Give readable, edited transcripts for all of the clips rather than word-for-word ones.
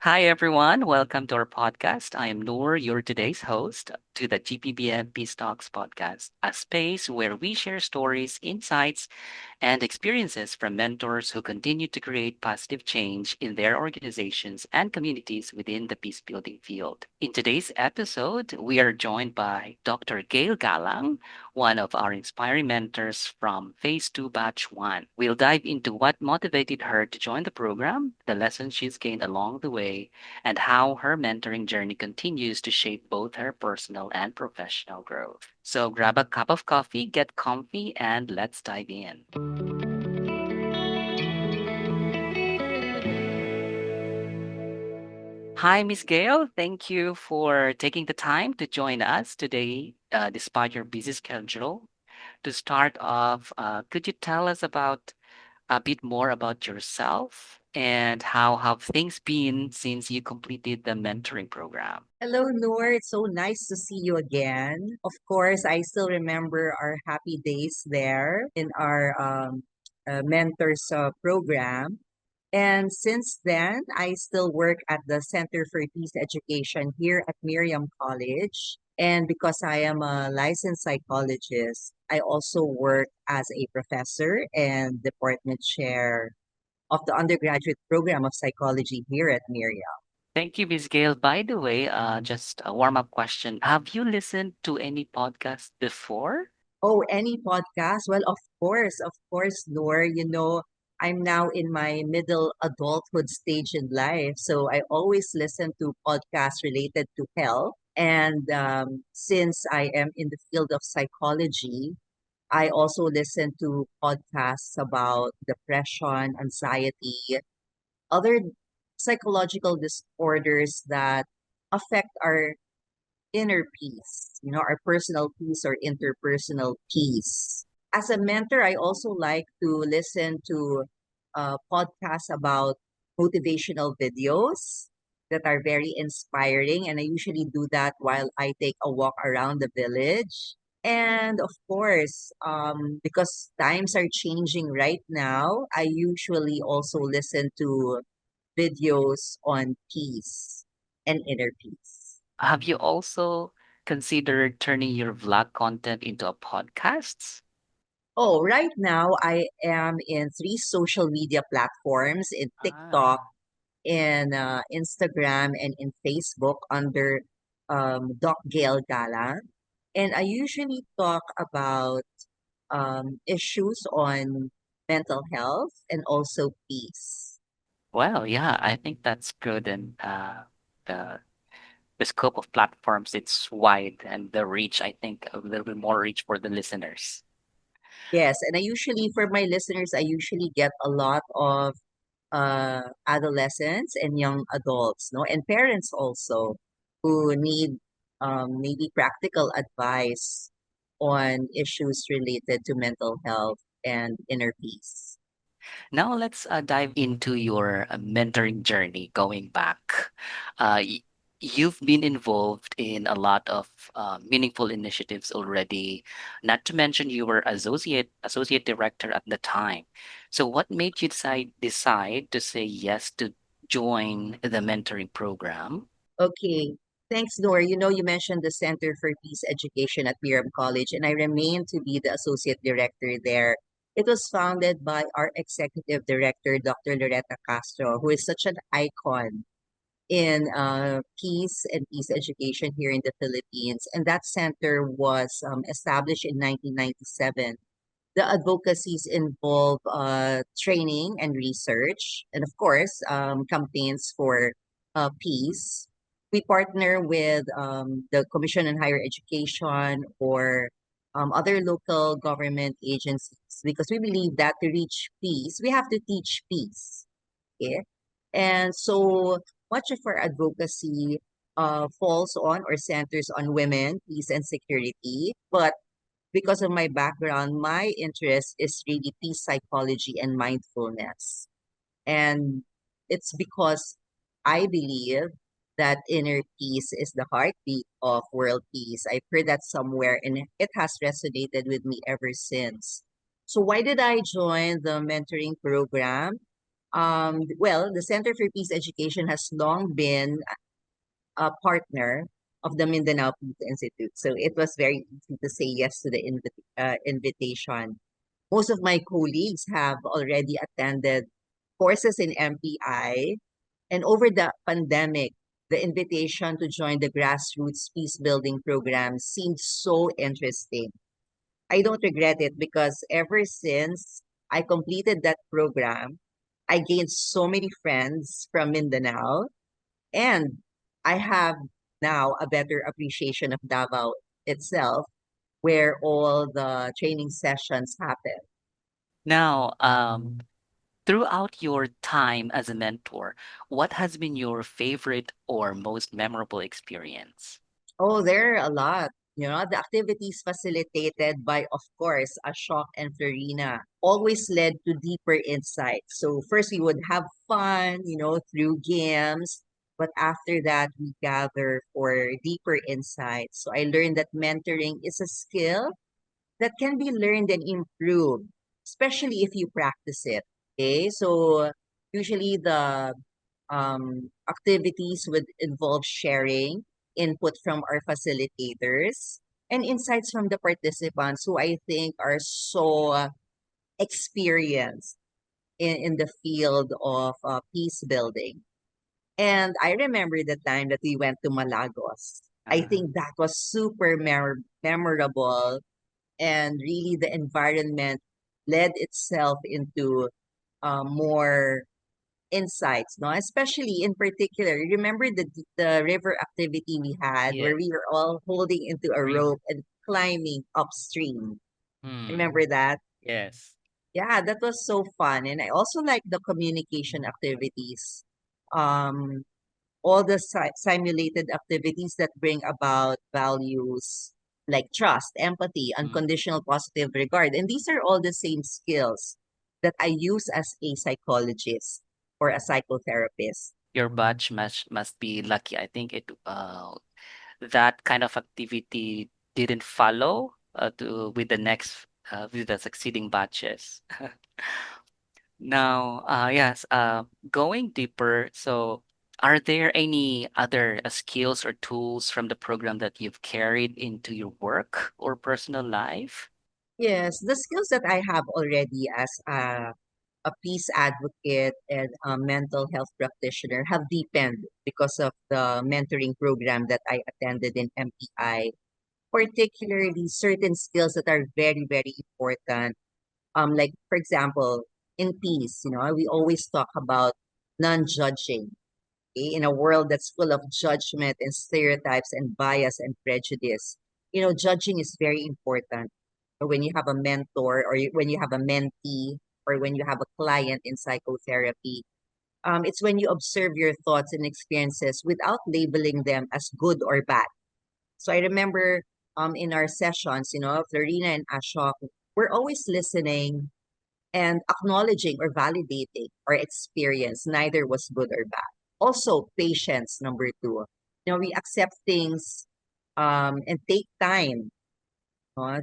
Hi, everyone. Welcome to our podcast. I am Noor, your today's host to the GPBM Peace Talks podcast, a space where we share stories, insights, and experiences from mentors who continue to create positive change in their organizations and communities within the peace building field. In today's episode, we are joined by Dr. Gail Galang, one of our inspiring mentors from Phase 2 Batch 1. We'll dive into what motivated her to join the program, the lessons she's gained along the way, and how her mentoring journey continues to shape both her personal and professional growth. So grab a cup of coffee, get comfy, and let's dive in. Hi, Miss Gail. Thank you for taking the time to join us today, despite your busy schedule. To start off, could you tell us about a bit more about yourself and how have things been since you completed the mentoring program? Hello, Noor. It's so nice to see you again. Of course, I still remember our happy days there in our mentors program. And since then, I still work at the Center for Peace Education here at Miriam College. And because I am a licensed psychologist, I also work as a professor and department chair of the undergraduate program of psychology here at Miriam. Thank you, Miss Gail. By the way, just a warm-up question. Have you listened to any podcast before? Oh, any podcast? Well, of course, Noor. I'm now in my middle adulthood stage in life. So I always listen to podcasts related to health. And since I am in the field of psychology, I also listen to podcasts about depression, anxiety, other psychological disorders that affect our inner peace, our personal peace or interpersonal peace. As a mentor, I also like to listen to podcasts about motivational videos that are very inspiring. And I usually do that while I take a walk around the village. And of course, because times are changing right now, I usually also listen to videos on peace and inner peace. Have you also considered turning your vlog content into a podcast? Oh, right now I am in three social media platforms in TikTok, Ah, in Instagram, and in Facebook under Doc Gail Galang. And I usually talk about issues on mental health and also peace. well, yeah, I think that's good. And the the scope of platforms, it's wide, and the reach, I think, a little bit more reach for the listeners. Yes, and for my listeners, I usually get a lot of adolescents and young adults, no, and parents also who need maybe practical advice on issues related to mental health and inner peace. Now let's dive into your mentoring journey going back. Uh, y- you've been involved in a lot of meaningful initiatives already. Not to mention you were associate director at the time. So what made you decide to say yes to join the mentoring program? Okay. Thanks, Nor. You mentioned the Center for Peace Education at Miriam College, and I remain to be the associate director there. It was founded by our executive director, Dr. Loretta Castro, who is such an icon in peace and peace education here in the Philippines. And that center was established in 1997. The advocacies involve training and research, and of course, campaigns for peace. We partner with the Commission on Higher Education or other local government agencies because we believe that to reach peace, we have to teach peace. Okay? And so much of our advocacy falls on or centers on women, peace, and security. But because of my background, my interest is really peace psychology and mindfulness. And it's because I believe that inner peace is the heartbeat of world peace. I've heard that somewhere and it has resonated with me ever since. So, why did I join the mentoring program? Well, the Center for Peace Education has long been a partner of the Mindanao Peace Institute. So it was very easy to say yes to the invitation. Most of my colleagues have already attended courses in MPI. And over the pandemic, the invitation to join the grassroots peace building program seemed so interesting. I don't regret it because ever since I completed that program, I gained so many friends from Mindanao, and I have now a better appreciation of Davao itself, where all the training sessions happen. Now, throughout your time as a mentor, what has been your favorite or most memorable experience? Oh, there are a lot. You know, the activities facilitated by, of course, Ashok and Florina always led to deeper insights. So first we would have fun, through games, but after that we gather for deeper insights. So I learned that mentoring is a skill that can be learned and improved, especially if you practice it. Okay, so usually the activities would involve sharing input from our facilitators and insights from the participants who I think are so experienced in the field of peace building. And I remember the time that we went to Malagos. I Uh, think that was super memorable, and really the environment led itself into more insights, no? Especially in particular, remember the river activity we had yeah, where we were all holding into a river. rope and climbing upstream. Hmm. Remember that? Yes. Yeah, that was so fun. And I also like the communication activities. Um, all the simulated activities that bring about values like trust, empathy, Mm. unconditional positive regard. And these are all the same skills that I use as a psychologist or a psychotherapist. Your batch must be lucky. I think it that kind of activity didn't follow to with the next with the succeeding batches. Now, yes, going deeper. So, are there any other skills or tools from the program that you've carried into your work or personal life? Yes, the skills that I have already as a peace advocate and a mental health practitioner have deepened because of the mentoring program that I attended in MPI, particularly certain skills that are very, very important. Like for example, in peace, we always talk about non-judging. Okay? In a world that's full of judgment and stereotypes and bias and prejudice, judging is very important. When you have a mentor or when you have a mentee or when you have a client in psychotherapy, it's when you observe your thoughts and experiences without labeling them as good or bad. So I remember in our sessions, Florina and Ashok, we're always listening and acknowledging or validating our experience. Neither was good or bad. Also, patience, number two. We accept things and take time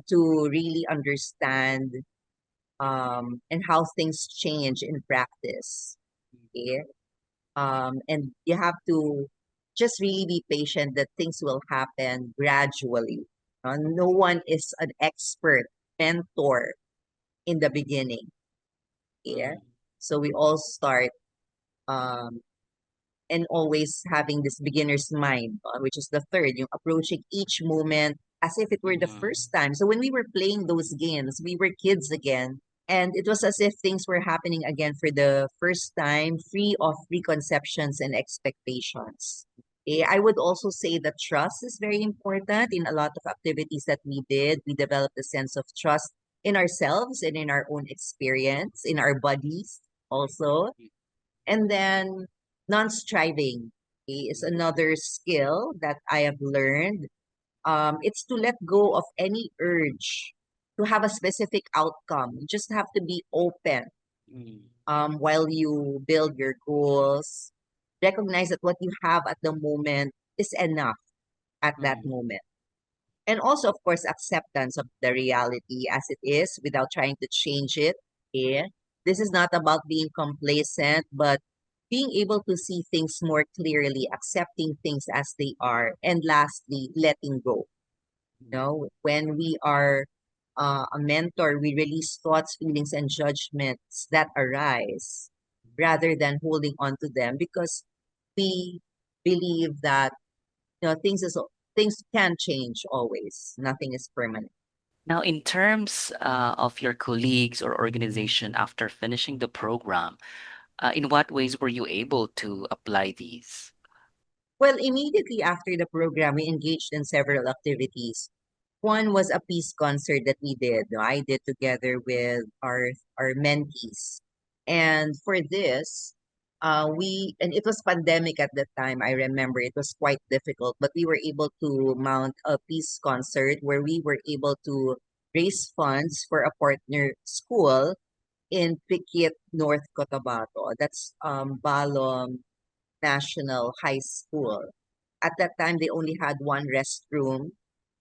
to really understand and how things change in practice. Okay? And you have to just really be patient that things will happen gradually. No one is an expert mentor in the beginning. Yeah. Mm, So we all start um, and always having this beginner's mind, which is the third, yung approaching each moment as if it were the mm, first time. So when we were playing those games, we were kids again. And it was as if things were happening again for the first time, free of preconceptions and expectations. I would also say that trust is very important in a lot of activities that we did. We developed a sense of trust in ourselves and in our own experience, in our bodies also. And then non-striving is another skill that I have learned. It's to let go of any urge to have a specific outcome. You just have to be open mm, while you build your goals. Recognize that what you have at the moment is enough at that mm, moment. And also, of course, acceptance of the reality as it is without trying to change it. Yeah. This is not about being complacent, but being able to see things more clearly, accepting things as they are, and lastly, letting go. You know, when we are a mentor, we release thoughts, feelings, and judgments that arise rather than holding on to them because we believe that things can change always. Nothing is permanent. Now, in terms of your colleagues or organization after finishing the program, in what ways were you able to apply these? Well, immediately after the program, we engaged in several activities. One was a peace concert that we did. No, I did together with our mentees, and for this, we and it was pandemic at the time. I remember it was quite difficult, but we were able to mount a peace concert where we were able to raise funds for a partner school in Piquet, North Cotabato. That's Balom National High School. At that time, they only had one restroom,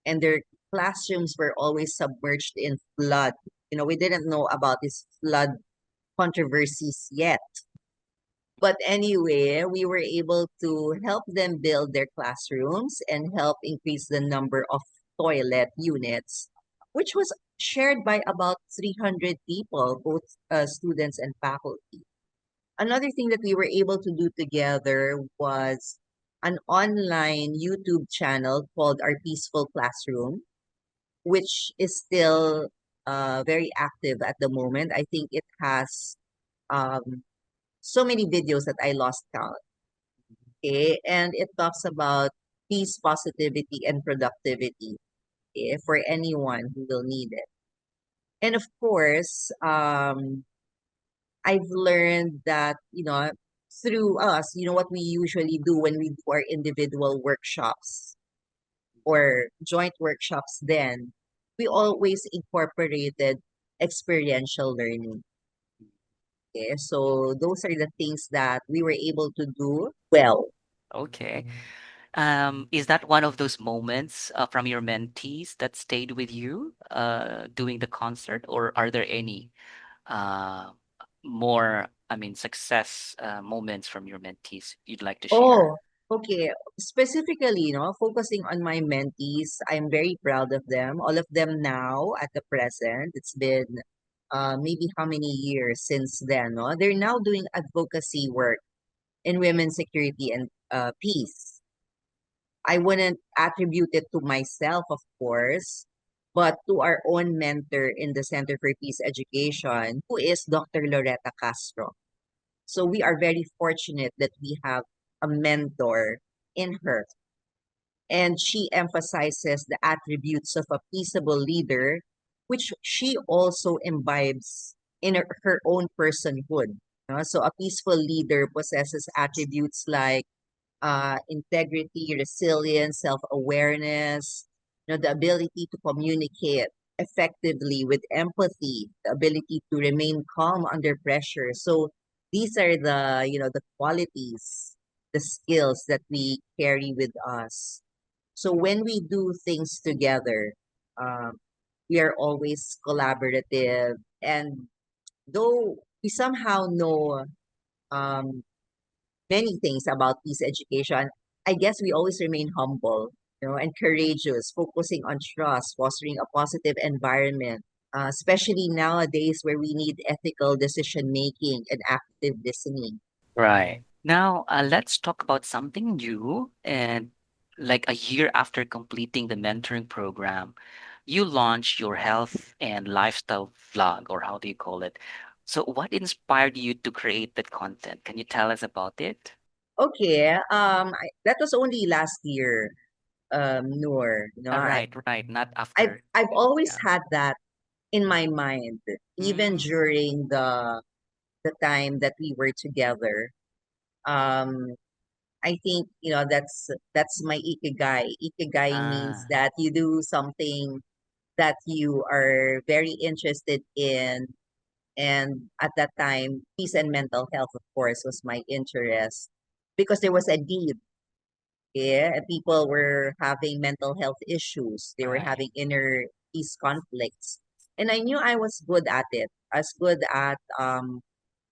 and their classrooms were always submerged in flood. You know, we didn't know about these flood controversies yet. But anyway, we were able to help them build their classrooms and help increase the number of toilet units, which was shared by about 300 people, both students and faculty. Another thing that we were able to do together was an online YouTube channel called Our Peaceful Classroom, which is still very active at the moment. I think it has so many videos that I lost count. Okay, and it talks about peace, positivity, and productivity, okay, for anyone who will need it. And of course, I've learned that, through us, what we usually do when we do our individual workshops or joint workshops, then we always incorporated experiential learning. Okay, so those are the things that we were able to do well. Okay. Is that one of those moments from your mentees that stayed with you doing the concert, or are there any uh, more, I mean, success moments from your mentees you'd like to share? Oh, okay. Specifically, focusing on my mentees, I'm very proud of them. All of them now at the present. It's been maybe how many years since then, no? They're now doing advocacy work in women's security and peace. I wouldn't attribute it to myself, of course, but to our own mentor in the Center for Peace Education, who is Dr. Loretta Castro. So we are very fortunate that we have a mentor in her. And she emphasizes the attributes of a peaceable leader, which she also imbibes in her own personhood. So a peaceful leader possesses attributes like integrity, resilience, self-awareness, the ability to communicate effectively with empathy, the ability to remain calm under pressure. So these are the qualities, the skills that we carry with us. So when we do things together, um, we are always collaborative. And though we somehow know um, many things about peace education, I guess we always remain humble, and courageous, focusing on trust, fostering a positive environment, especially nowadays where we need ethical decision making and active listening. Right. Now, let's talk about something new. And like a year after completing the mentoring program, you launched your health and lifestyle vlog, or how do you call it? So, what inspired you to create that content? Can you tell us about it? Okay, that was only last year, Noor. Right, right. Not I've after. I've always Yeah. had that in my mind, even Mm, during the time that we were together. Um, I think that's my ikigai. Ikigai means ah, that you do something that you are very interested in, and at that time, peace and mental health, of course, was my interest because there was a need. Yeah, and people were having mental health issues. They were right. having inner peace conflicts, and I knew I was good at it. as good at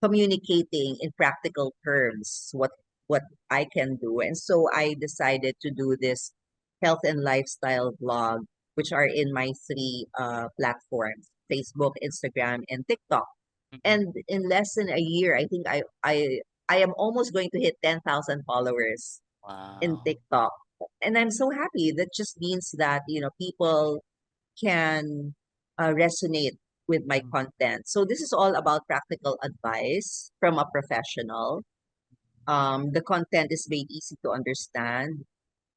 communicating in practical terms what I can do. And so I decided to do this health and lifestyle blog, which are in my three platforms: Facebook, Instagram, and TikTok. Mhm. And in less than a year, I think I am almost going to hit 10,000 followers in Wow. TikTok. And I'm so happy. That just means that, people can resonate with my Mm, content. So this is all about practical advice from a professional. The content is made easy to understand.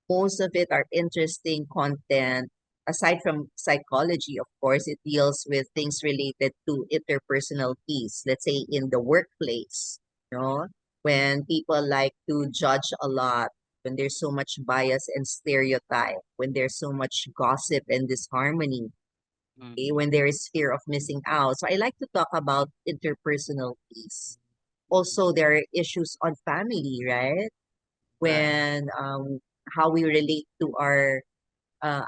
Most of it are interesting content. Aside from psychology, of course, it deals with things related to interpersonal peace. Let's say in the workplace, you know, when people like to judge a lot, when there's so much bias and stereotype, when there's so much gossip and disharmony, okay, mm, when there is fear of missing out. So I like to talk about interpersonal peace. Also, there are issues on family, right? right. When how we relate to our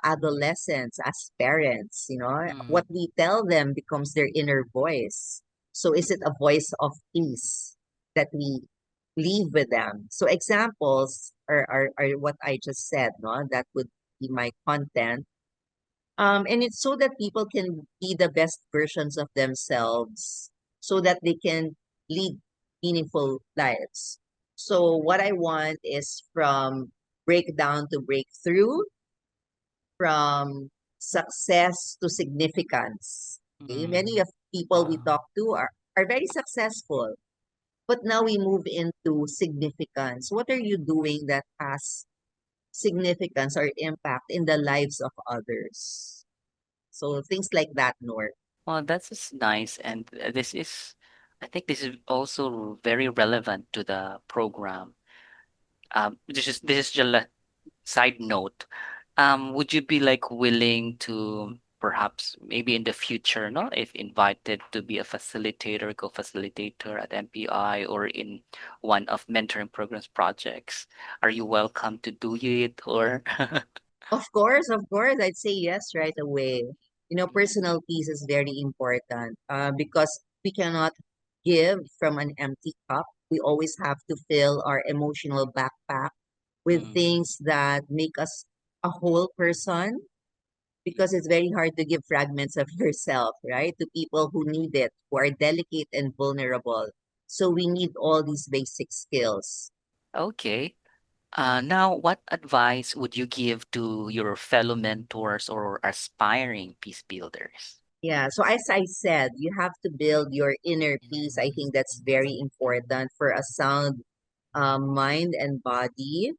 adolescents as parents, what Mm, we tell them becomes their inner voice. So is it a voice of peace that we leave with them? So examples are what I just said, no? That would be my content. And it's so that people can be the best versions of themselves so that they can lead meaningful lives. So what I want is from breakdown to breakthrough, from success to significance. Okay? Many mm, of people we wow. talk to are very successful, but now we move into significance. What are you doing that has significance or impact in the lives of others? So things like that, Nor. Well, that's just nice, and this is, I think this is also very relevant to the program. This is just a side note. Would you be like willing to perhaps maybe in the future, no, if invited to be a facilitator, co-facilitator at MPI or in one of mentoring programs projects? Are you welcome to do it or? Of course, I'd say yes right away. Personal peace is very important because we cannot give from an empty cup. We always have to fill our emotional backpack with Mm. things that make us a whole person because it's very hard to give fragments of yourself, right? To people who need it, who are delicate and vulnerable. So we need all these basic skills. Okay. Now, what advice would you give to your fellow mentors or aspiring peace builders? Yeah, so as I said, you have to build your inner peace. I think that's very important for a sound mind and body.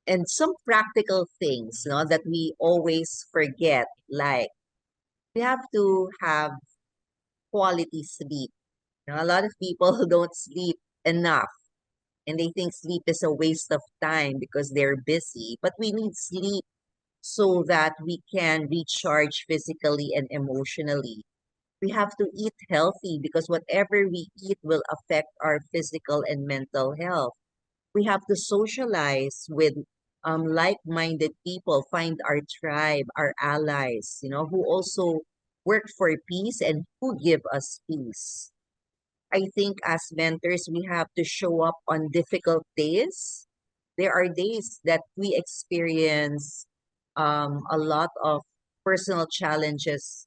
And some practical things, that we always forget, like we have to have quality sleep. A lot of people who don't sleep enough and they think sleep is a waste of time because they're busy. But we need sleep so that we can recharge physically and emotionally. We have to eat healthy because whatever we eat will affect our physical and mental health. We have to socialize with like-minded people, find our tribe, our allies, who also work for peace and who give us peace. I think as mentors, we have to show up on difficult days. There are days that we experience a lot of personal challenges.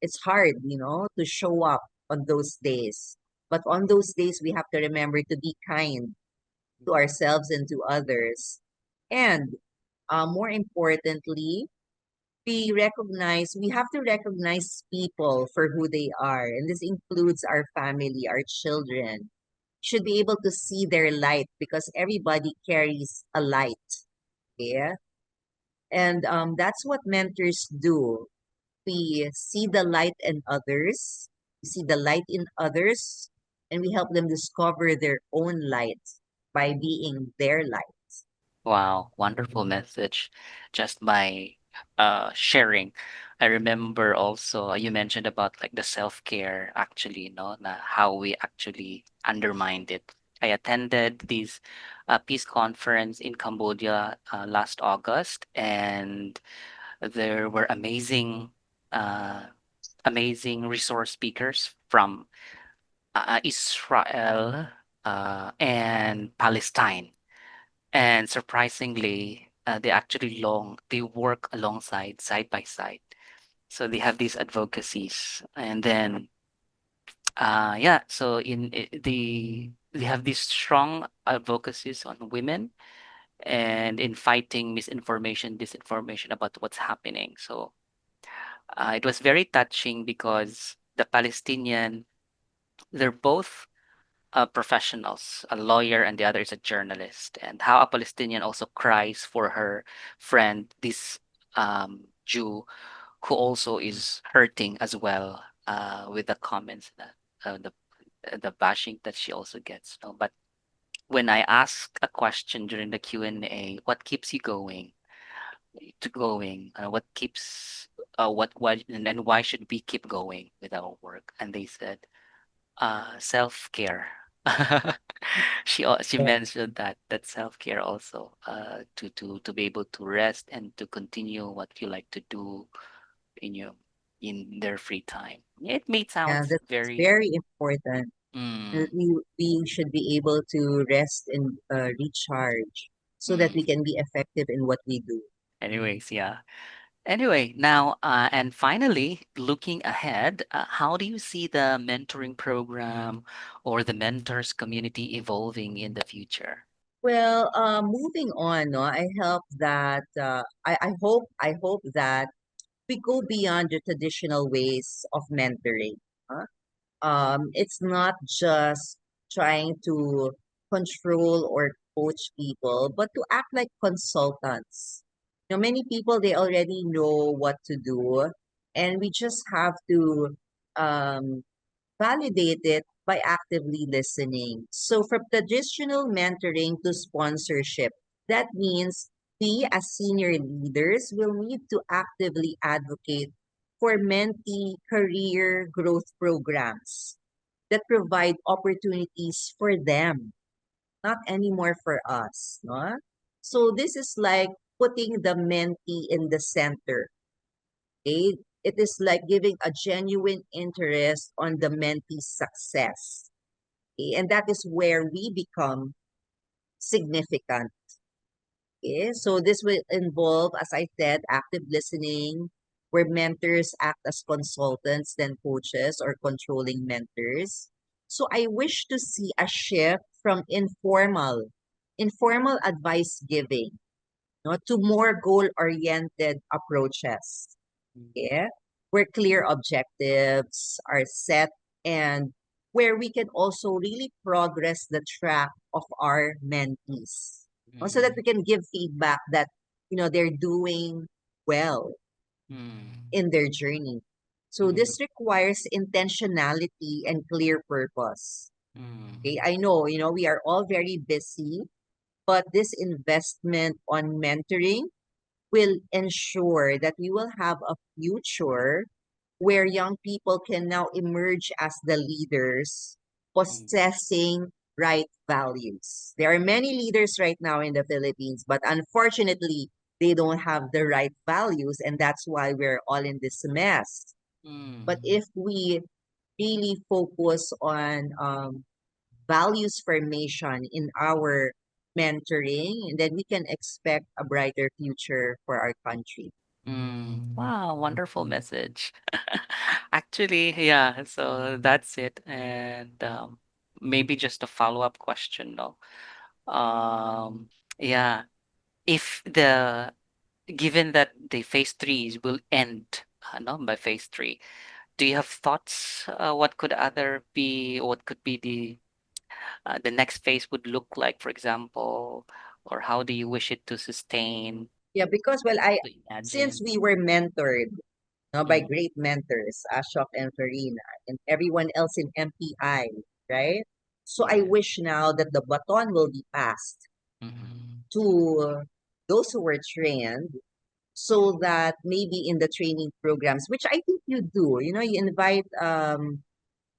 It's hard, to show up on those days. But on those days, we have to remember to be kind to ourselves and to others. And more importantly, we have to recognize people for who they are. And this includes our family, our children. Should be able to see their light because everybody carries a light. Yeah. And that's what mentors do. We see the light in others, we see the light in others, and we help them discover their own light by being their light. Wow, wonderful message. Just by sharing. I remember also you mentioned about like the self-care actually, no, na how we actually undermined it. I attended this peace conference in Cambodia last August, and there were amazing uh, amazing resource speakers from Israel and Palestine. And surprisingly, they work alongside, side by side. So they have these advocacies, and then yeah, so they have these strong advocacies on women and in fighting misinformation, disinformation about what's happening. So it was very touching because they're both professionals, a lawyer and the other is a journalist, and how a Palestinian also cries for her friend, this Jew, who also is hurting as well with the comments that the bashing that she also gets. No? But when I ask a question during the Q&A, what keeps you going? What keeps what and why should we keep going with our work? And they said, self-care. She Yeah, mentioned that self-care also to be able to rest and to continue what you like to do in your in their free time. It made yeah, sounds that's very very important. mm, We should be able to rest and recharge so that mm. we can be effective in what we do. Anyways, yeah. Anyway, now and finally, looking ahead, how do you see the mentoring program or the mentors community evolving in the future? Well, moving on, no, I hope that we go beyond the traditional ways of mentoring. Huh? It's not just trying to control or coach people, but to act like consultants. Many people they already know what to do, and we just have to um, validate it by actively listening. So, from traditional mentoring to sponsorship, that means we as senior leaders will need to actively advocate for mentee career growth programs that provide opportunities for them, not anymore for us. No? So, this is like putting the mentee in the center. Okay? It is like giving a genuine interest on the mentee's success. Okay? And that is where we become significant. Okay? So this will involve, as I said, active listening, where mentors act as consultants, then coaches or controlling mentors. So I wish to see a shift from informal advice giving, no, to more goal-oriented approaches. Yeah, where clear objectives are set and where we can also really progress the track of our mentees. So that we Mm, can give feedback that they're doing well mm, in their journey. So mm, this requires intentionality and clear purpose. mm, Okay, I know, we are all very busy, but this investment on mentoring will ensure that we will have a future where young people can now emerge as the leaders mm, possessing right values. There are many leaders right now in the Philippines, but unfortunately, they don't have the right values, and that's why we're all in this mess. But mm, if we really focus on values formation in our mentoring, then we can expect a brighter future for our country. mm. Wow, wonderful message. Actually, yeah, so that's it. And maybe just a follow-up question, no? Um, yeah, if the given that the phase threes will end, no, by phase three, do you have thoughts? What could be the next phase would look like, for example, or how do you wish it to sustain? Yeah, because well, I To since imagine. we were mentored by Mm, great mentors, Ashok and Farina, and everyone else in MPI, right? So I yeah. wish now that the baton will be passed Mm-hmm. to those who were trained so that maybe in the training programs, which I think you do, you invite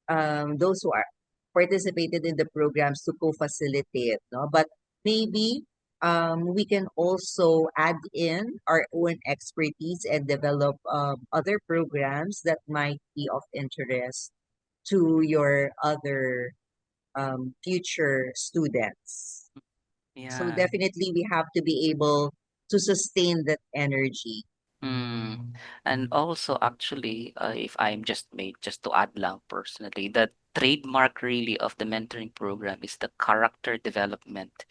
those who are participated in the programs to co-facilitate, no? But maybe we can also add in our own expertise and develop other programs that might be of interest to your other future students. So Yeah. definitely we have to be able to sustain that energy. Mm. And also, actually, if I'm just made just to add lang personally, the trademark really of the mentoring program is the character development.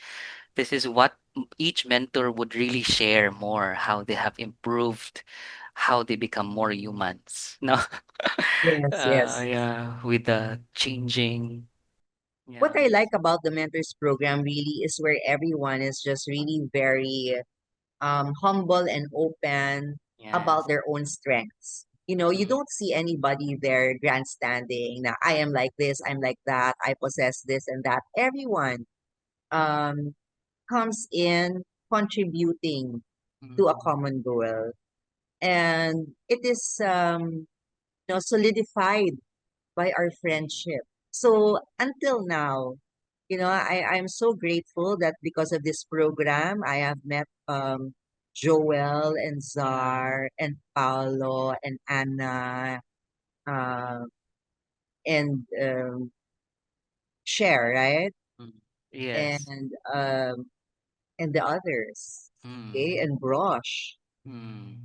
This is what each mentor would really share more, how they have improved, how they become more humans. No, Yes, yes. yeah, with the changing, What yeah, I like about the mentors program really is where everyone is just really very humble and open about yes, their own strengths. You know, you mm, don't see anybody there grandstanding. Now, I am like this, I'm like that, I possess this and that. Everyone um, comes in contributing to a mm, common goal. And it is solidified by our friendship. So until now, I'm so grateful that because of this program, I have met Joel and mm, Zar and Paolo and Anna uh, and Cher, right? mm, yes, And and the others, okay, mm, and Brosh mm,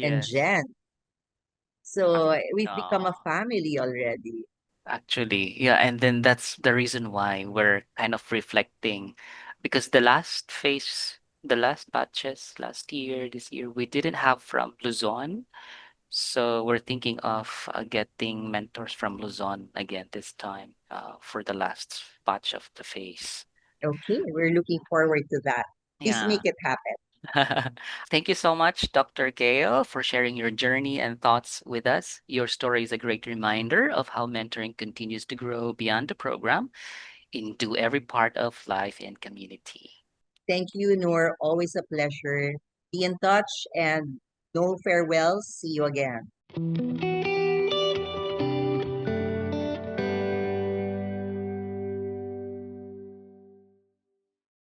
and yes. Jen. So we've become a Uh, family already. Actually, yeah, and then that's the reason why we're kind of reflecting because the last batches last year, this year, we didn't have from Luzon. So we're thinking of getting mentors from Luzon again this time for the last batch of the phase. Okay, we're looking forward to that. Please make Yeah. it happen. Thank you so much, Dr. Gail, for sharing your journey and thoughts with us. Your story is a great reminder of how mentoring continues to grow beyond the program into every part of life and community. Thank you, Noor. Always a pleasure. Be in touch and no farewells. See you again.